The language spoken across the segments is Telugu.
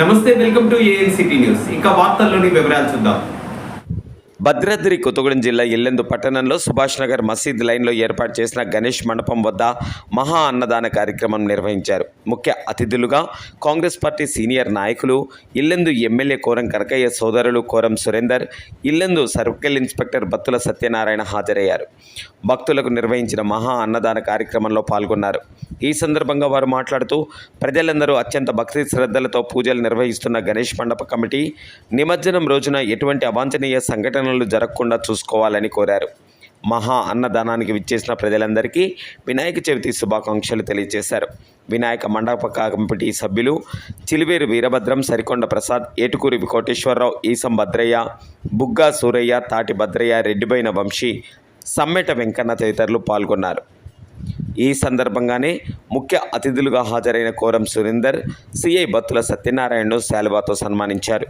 నమస్తే, వెల్కమ్ టు ఏఎన్సిటీ న్యూస్. ఇక వార్తల్లోని వివరాలు చూద్దాం. భద్రాద్రి కొత్తగూడెం జిల్లా ఇల్లెందు పట్టణంలో సుభాష్ నగర్ మసీద్ లైన్లో ఏర్పాటు చేసిన గణేష్ మండపం వద్ద మహా అన్నదాన కార్యక్రమం నిర్వహించారు. ముఖ్య అతిథులుగా కాంగ్రెస్ పార్టీ సీనియర్ నాయకులు, ఇల్లెందు ఎమ్మెల్యే కోరం కనకయ్య సోదరులు కోరం సురేందర్, ఇల్లెందు సర్కిల్ ఇన్స్పెక్టర్ బత్తుల సత్యనారాయణ హాజరయ్యారు. భక్తులకు నిర్వహించిన మహా అన్నదాన కార్యక్రమంలో పాల్గొన్నారు. ఈ సందర్భంగా వారు మాట్లాడుతూ, ప్రజలందరూ అత్యంత భక్తి శ్రద్ధలతో పూజలు నిర్వహిస్తున్న గణేష్ మండప కమిటీ నిమజ్జనం రోజున ఎటువంటి అవాంఛనీయ సంఘటనలు జరగకుండా చూసుకోవాలని కోరారు. మహా అన్నదానానికి విచ్చేసిన ప్రజలందరికీ వినాయక చవితి శుభాకాంక్షలు తెలియజేశారు. వినాయక మండప కమిటీ సభ్యులు చిలివేరు వీరభద్రం, సరికొండ ప్రసాద్, ఏటుకూరి కోటేశ్వరరావు, ఈసం భద్రయ్య, బుగ్గా సూరయ్య, తాటి భద్రయ్య, రెడ్డిబైన వంశీ, సమ్మెట వెంకన్న తదితరులు పాల్గొన్నారు. ఈ సందర్భంగానే ముఖ్య అతిథులుగా హాజరైన కోరం సురేందర్, సిఐ బత్తుల సత్యనారాయణను శాలువాతో సన్మానించారు.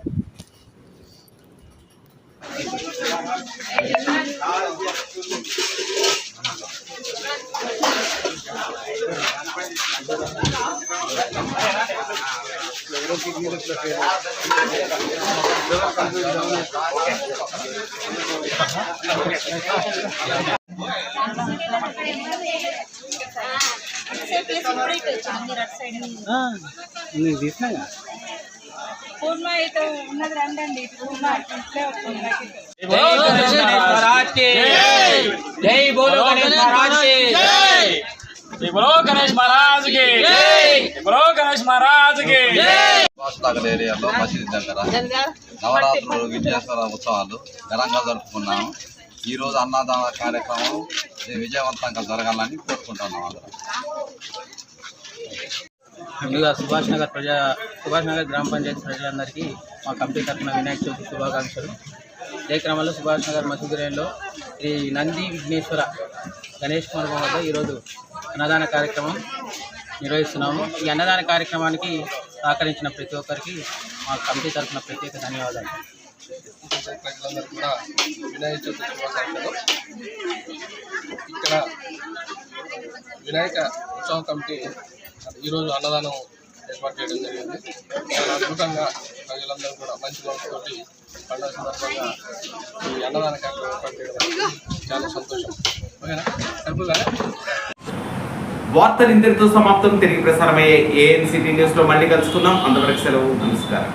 నగర్ ఏరియాలో మసీదు దగ్గర నవరాత్రులు విజయేశ్వర ఉత్సవాలు ఘనంగా జరుపుకున్నాము. ఈరోజు అన్నదాన కార్యక్రమం విజయవంతంగా జరగాలని కోరుకుంటున్నాం. అందరం ముందుగా సుభాష్ నగర్ గ్రామ పంచాయతీ ప్రజలందరికీ మా కమిటీ తరఫున వినాయక చవితి శుభాకాంక్షలు. ఇదే క్రమంలో సుభాష్ నగర్ మసీదులో శ్రీ నంది విఘ్నేశ్వర గణేష్ మండపం వద్ద ఈరోజు అన్నదాన కార్యక్రమం నిర్వహిస్తున్నాము. ఈ అన్నదాన కార్యక్రమానికి సహకరించిన ప్రతి ఒక్కరికి మా కమిటీ తరఫున ప్రత్యేక ధన్యవాదాలు. ప్రజలందరూ కూడా వినాయక చవితి శుభాకాంక్షలు. ఇక్కడ వినాయక ఉత్సవ కమిటీ ఈరోజు అన్నదానం ఏర్పాటు చేయడం జరిగింది. చాలా అద్భుతంగా ప్రజలందరూ కూడా మంచి మనసుతోటి పండుగ సందర్భంగా ఈ అన్నదాన కార్యక్రమం ఏర్పాటు చేయడం చాలా సంతోషం. ఓకేనా? సరిపోగా వార్తలు ఇంతటితో సమాప్తం. తిరిగి ప్రసారమయ్యే ఏఎన్సిటీ న్యూస్లో మళ్ళీ కలుసుకుందాం. అంతవరకు సెలవు. నమస్కారం.